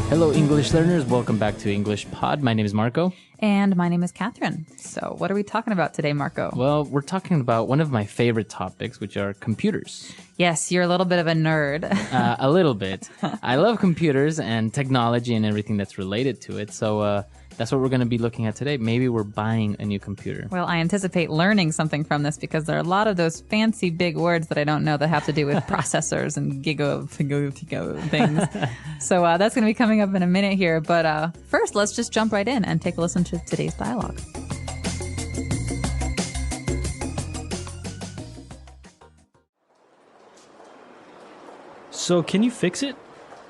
Hello, English learners. Welcome back to EnglishPod. My name is Marco. And my name is Catherine. So what are we talking about today, Marco? Well, we're talking about one of my favorite topics, which are computers. Yes, you're a little bit of a nerd. A little bit. I love computers and technology and everything that's related to it. So that's what we're going to be looking at today. Maybe we're buying a new computer. Well, I anticipate learning something from this because there are a lot of those fancy big words that I don't know that have to do with processors and gigo things. So that's going to be coming up in a minute here. But first, let's just jump right in and take a listen to today's dialogue. So, can you fix it?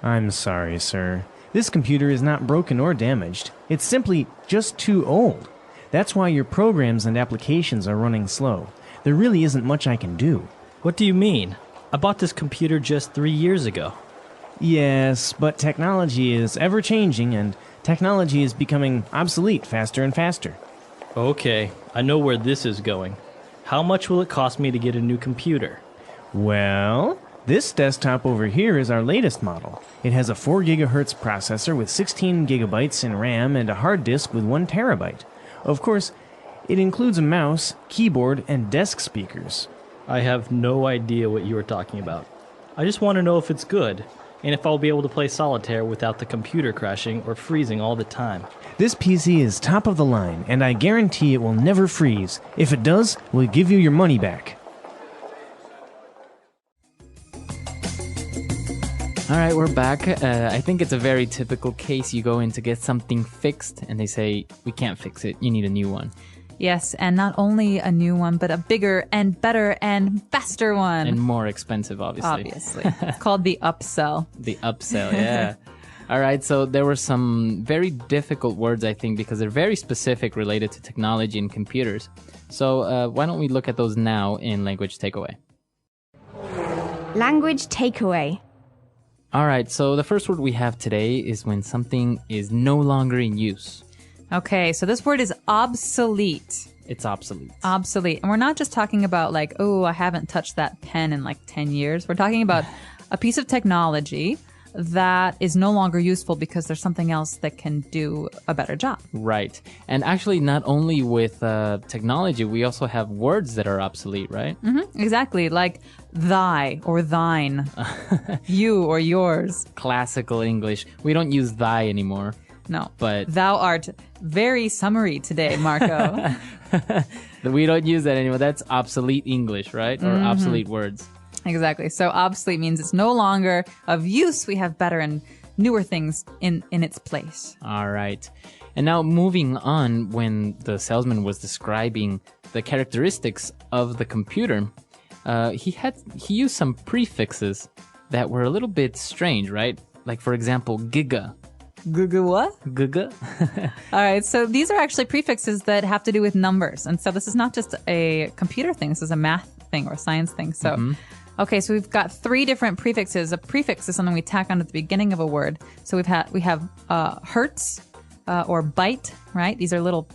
I'm sorry, sir. This computer is not broken or damaged. It's simply just too old. That's why your programs and applications are running slow. There really isn't much I can do. What do you mean? I bought this computer just 3 years ago. Yes, but technology is ever-changing, and technology is becoming obsolete faster and faster. Okay, I know where this is going. How much will it cost me to get a new computer? Well, this desktop over here is our latest model. It has a 4 gigahertz processor with 16 gigabytes in RAM and a hard disk with 1 terabyte. Of course, it includes a mouse, keyboard, and desk speakers. I have no idea what you are talking about. I just want to know if it's good, and if I'll be able to play solitaire without the computer crashing or freezing all the time. This PC is top of the line, and I guarantee it will never freeze. If it does, we'll give you your money back. All right, we're back. I think it's a very typical case. You go in to get something fixed, and they say, we can't fix it. You need a new one. Yes, and not only a new one, but a bigger and better and faster one. And more expensive, obviously. Obviously. It's called the upsell. The upsell, yeah. All right, so there were some very difficult words, I think, because they're very specific related to technology and computers. So why don't we look at those now in Language Takeaway? Language takeaway. All right, so the first word we have today is when something is no longer in use. Okay, so this word is obsolete. It's obsolete. Obsolete. And we're not just talking about like, oh, I haven't touched that pen in like 10 years. We're talking about a piece of technology that is no longer useful because there's something else that can do a better job. Right. And actually, not only with technology, we also have words that are obsolete, right? Mm-hmm, exactly. Like thy or thine, you or yours. Classical English. We don't use thy anymore. No. But thou art very summary today, Marco. We don't use that anymore. That's obsolete English, right? Or obsolete words. Exactly. So obsolete means it's no longer of use. We have better and newer things in its place. All right. And now moving on, when the salesman was describing the characteristics of the computer, he used some prefixes that were a little bit strange, right? Like, for example, giga. Giga what? Giga. All right. So these are actually prefixes that have to do with numbers. And so this is not just a computer thing. This is a math thing or a science thing. So, okay. So we've got 3 different prefixes. A prefix is something we tack on at the beginning of a word. So we have hertz or byte, right? These are little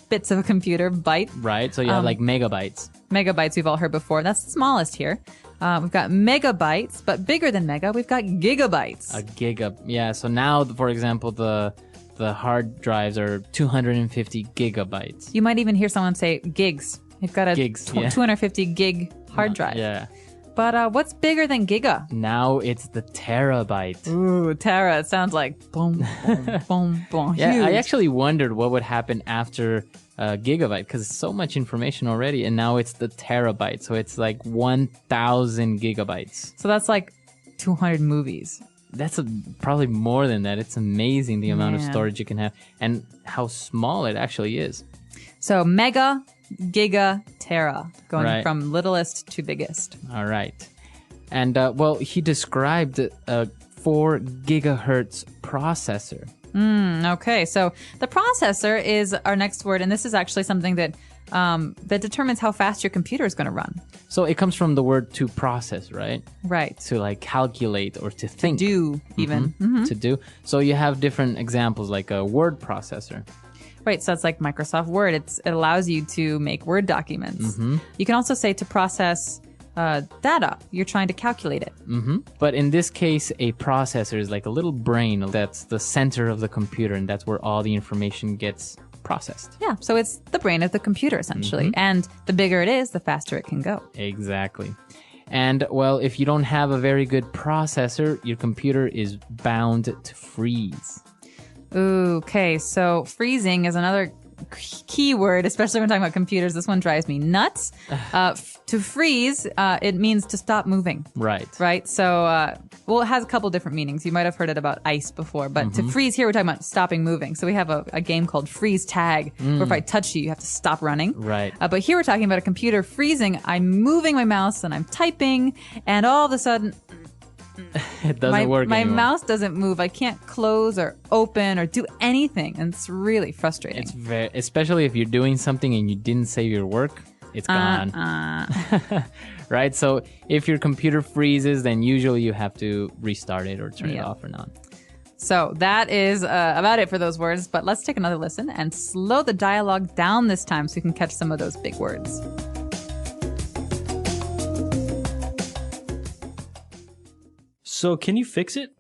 bits of a computer, byte. Right. So you have like megabytes. Megabytes we've all heard before. That's the smallest here. We've got megabytes, but bigger than mega, we've got gigabytes. A giga. Yeah. So now, for example, the hard drives are 250 gigabytes. You might even hear someone say gigs. You've got a Gigs, yeah. 250 gig hard drive. Yeah. But what's bigger than giga? Now it's the terabyte. Ooh, tera. It sounds like boom, boom, boom, boom. Yeah, Huge. I actually wondered what would happen after gigabyte, because it's so much information already, and now it's the terabyte. So it's like 1,000 gigabytes. So that's like 200 movies. That's probably more than that. It's amazing the amount of Man. storage you can have and how small it actually is. So mega, giga, tera, going Right. from littlest to biggest. All right. And, well, he described a 4 gigahertz processor. Okay, so the processor is our next word, and this is actually something that that determines how fast your computer is going to run. So it comes from the word to process, right? Right. To like calculate or to think. Do even. To do. So you have different examples like a word processor. Right, so it's like Microsoft Word. It allows you to make Word documents. You can also say to process data. You're trying to calculate it. But in this case, a processor is like a little brain that's the center of the computer, and that's where all the information gets processed. Yeah, so it's the brain of the computer, essentially. And the bigger it is, the faster it can go. Exactly. And, well, if you don't have a very good processor, your computer is bound to freeze. Ooh, okay, so freezing is another key word, especially when talking about computers. This one drives me nuts. To freeze, it means to stop moving. Right. So, well, it has a couple different meanings. You might have heard it about ice before, but to freeze here, we're talking about stopping moving. So we have a game called freeze tag, where if I touch you, you have to stop running. Right. But here we're talking about a computer freezing. I'm moving my mouse and I'm typing, and all of a sudden, It doesn't work my anymore. mouse doesn't move. I can't close or open or do anything, and it's really frustrating. It's very, especially if you're doing something and you didn't save your work, it's gone. Right? So if your computer freezes, then usually you have to restart it or turn it off or on. So that is about it for those words, but let's take another listen and slow the dialogue down this time so you can catch some of those big words. So, can you fix it?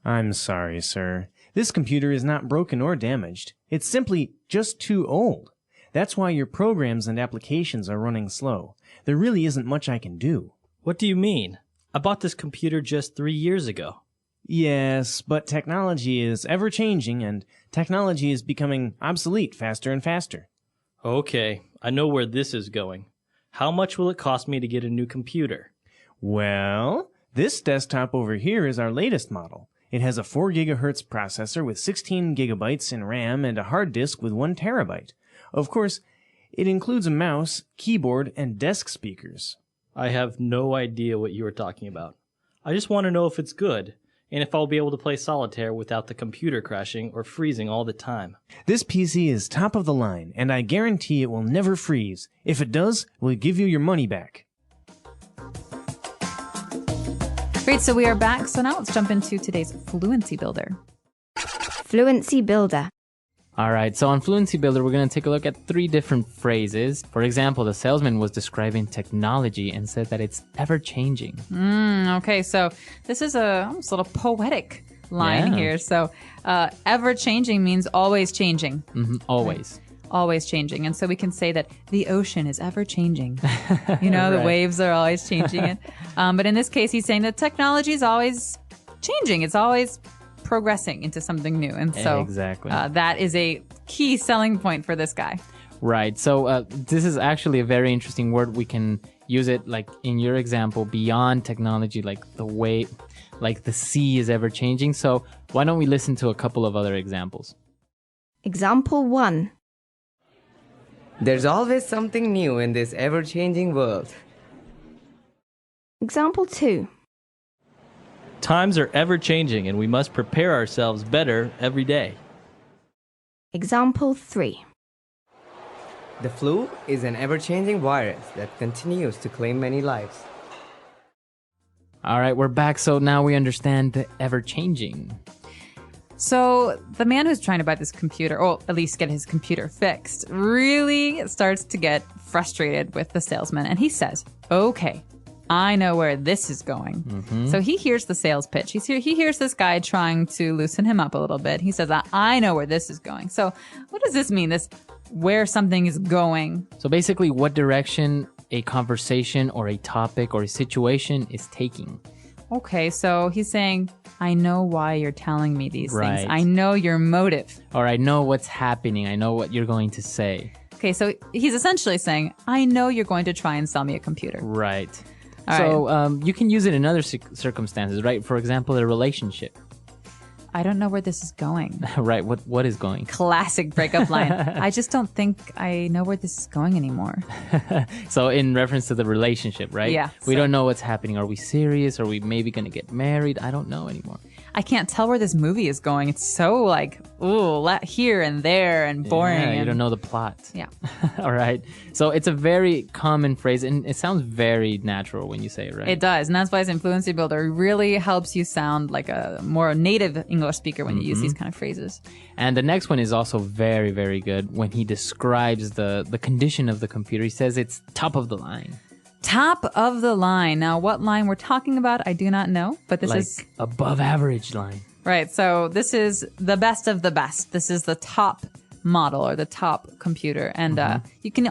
I'm sorry, sir. This computer is not broken or damaged. It's simply just too old. That's why your programs and applications are running slow. There really isn't much I can do. What do you mean? I bought this computer just 3 years ago. Yes, but technology is ever-changing, and technology is becoming obsolete faster and faster. Okay, I know where this is going. How much will it cost me to get a new computer? Well, this desktop over here is our latest model. It has a 4 gigahertz processor with 16 gigabytes in RAM and a hard disk with 1 terabyte. Of course, it includes a mouse, keyboard, and desk speakers. I have no idea what you are talking about. I just want to know if it's good, and if I'll be able to play solitaire without the computer crashing or freezing all the time. This PC is top of the line, and I guarantee it will never freeze. If it does, we'll give you your money back. Great, so we are back. So now let's jump into today's Fluency Builder. Fluency Builder. All right, so on Fluency Builder, we're going to take a look at 3 different phrases. For example, the salesman was describing technology and said that it's ever-changing. Okay, so this is almost a little poetic line Yeah. here. So ever-changing means always changing. Always. Always changing. And so we can say that the ocean is ever changing. You know, the Right. waves are always changing it. But in this case, he's saying that technology is always changing. It's always progressing into something new. And so Exactly. that is a key selling point for this guy. Right. So this is actually a very interesting word. We can use it like in your example, beyond technology, like the way, like the sea is ever changing. So why don't we listen to a couple of other examples? Example 1. There's always something new in this ever-changing world. Example 2. Times are ever changing, and we must prepare ourselves better every day. Example 3. The flu is an ever-changing virus that continues to claim many lives. All right, we're back. So now we understand the ever-changing. So the man who's trying to buy this computer, or at least get his computer fixed, really starts to get frustrated with the salesman. And he says, okay, I know where this is going. So he hears the sales pitch. He hears this guy trying to loosen him up a little bit. He says, I know where this is going. So what does this mean, this where something is going? So basically, what direction a conversation or a topic or a situation is taking. Okay, so he's saying, I know why you're telling me these Right. things. I know your motive. Or I know what's happening. I know what you're going to say. Okay, so he's essentially saying, I know you're going to try and sell me a computer. Right. All So you can use it in other circumstances, right? For example, a relationship. I don't know where this is going. Right. What is going? Classic breakup line. I just don't think I know where this is going anymore. So in reference to the relationship, right? Yeah, We so- don't know what's happening. Are we serious? Are we maybe going to get married? I don't know anymore. I can't tell where this movie is going. It's so like, here and there and boring. Yeah, you and- don't know the plot. Yeah. All right. So it's a very common phrase, and it sounds very natural when you say it, right? It does. And that's why it's Fluency Builder. It really helps you sound like a more native English speaker when you use these kind of phrases. And the next one is also very, very good when he describes the condition of the computer. He says it's top of the line. Top of the line. Now, what line we're talking about, I do not know, but this Like is above average line. right. So this is the best of the best. This is the top model or the top computer. And you can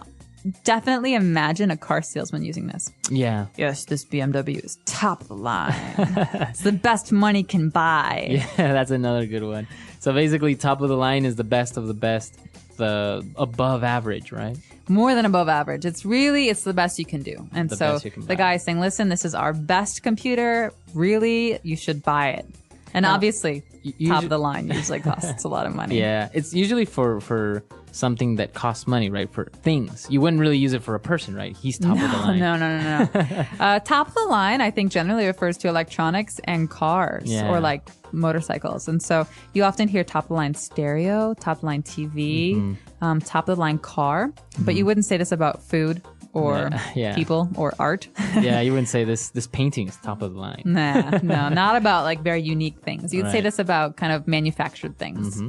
definitely imagine a car salesman using this. Yeah. Yes, this BMW is top of the line. It's the best money can buy. Yeah, that's another good one. So basically, top of the line is the best of the best, the above average, right? More than above average. It's the best you can do. And The so best you can the buy. guy is saying, listen, this is our best computer. Really, you should buy it. And obviously, top of the line usually costs a lot of money. Yeah, it's usually for something that costs money, right? For things. You wouldn't really use it for a person, right? He's top of the line. No. Top of the line, I think, generally refers to electronics and cars Yeah. or like motorcycles. And so you often hear top of the line stereo, top of the line TV, top of the line car. But you wouldn't say this about food or Yeah. people or art. Yeah, you wouldn't say this painting is top of the line. Nah, no, not about like very unique things. You'd say Right. this about kind of manufactured things.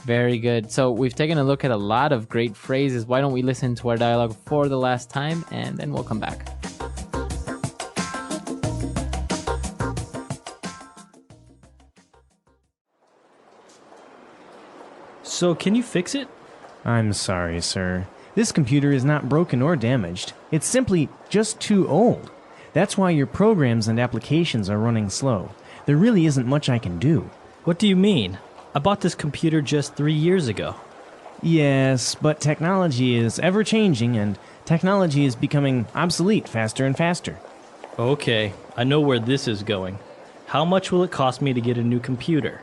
Very good. So we've taken a look at a lot of great phrases. Why don't we listen to our dialogue for the last time, and then we'll come back. So, can you fix it? I'm sorry, sir. This computer is not broken or damaged. It's simply just too old. That's why your programs and applications are running slow. There really isn't much I can do. What do you mean? I bought this computer just 3 years ago. Yes, but technology is ever changing and technology is becoming obsolete faster and faster. Okay, I know where this is going. How much will it cost me to get a new computer?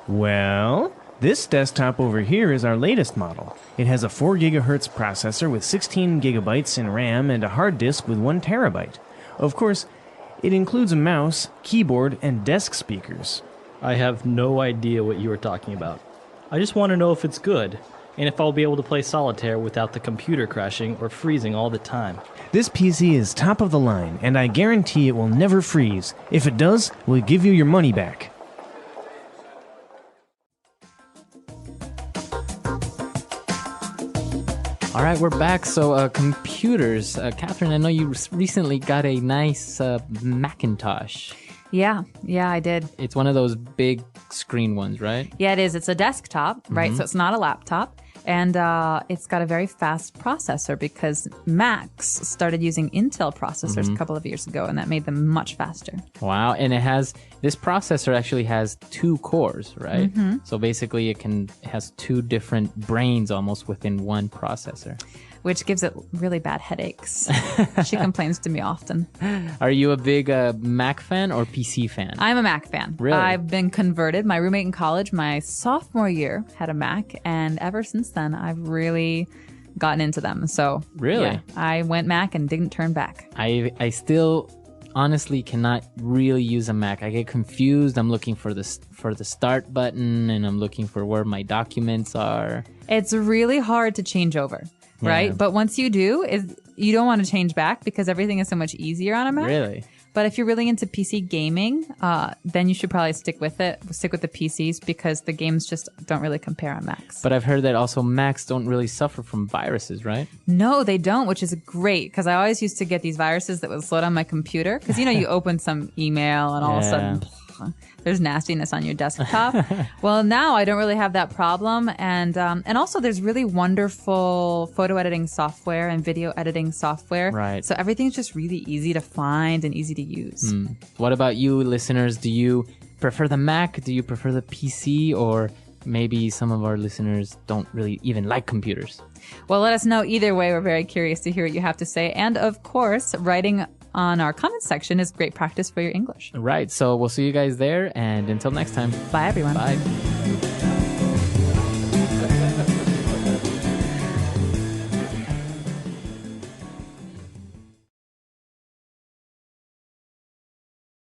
Well, this desktop over here is our latest model. It has a 4 gigahertz processor with 16 gigabytes in RAM and a hard disk with 1 terabyte. Of course, it includes a mouse, keyboard, and desk speakers. I have no idea what you are talking about. I just want to know if it's good, and if I'll be able to play solitaire without the computer crashing or freezing all the time. This PC is top of the line, and I guarantee it will never freeze. If it does, we'll give you your money back. All right, we're back. So computers. Catherine, I know you recently got a nice Macintosh. Yeah, I did. It's one of those big screen ones, right? Yeah, it is. It's a desktop, right? So it's not a laptop. And it's got a very fast processor because Macs started using Intel processors a couple of years ago, and that made them much faster. Wow. And this processor actually has 2 cores, right? So basically it has 2 different brains almost within one processor. Which gives it really bad headaches. She complains to me often. Are you a big Mac fan or PC fan? I'm a Mac fan. Really? I've been converted. My roommate in college, my sophomore year, had a Mac, and ever since then, I've really gotten into them. So, Really? yeah, I went Mac and didn't turn back. I still honestly cannot really use a Mac. I get confused. I'm looking for the start button, and I'm looking for where my documents are. It's really hard to change over, right? Yeah. But once you do, you don't want to change back because everything is so much easier on a Mac. Really? But if you're really into PC gaming, then you should probably stick with the PCs because the games just don't really compare on Macs. But I've heard that also Macs don't really suffer from viruses, right? No, they don't, which is great because I always used to get these viruses that would slow down my computer because, you open some email and all of a sudden there's nastiness on your desktop. Well, now I don't really have that problem. And also there's really wonderful photo editing software and video editing software. Right. So everything's just really easy to find and easy to use. What about you, listeners? Do you prefer the Mac? Do you prefer the PC? Or maybe some of our listeners don't really even like computers? Well, let us know either way. We're very curious to hear what you have to say. And of course, writing on our comments section is great practice for your English. Right. So we'll see you guys there. And until next time. Bye, everyone. Bye.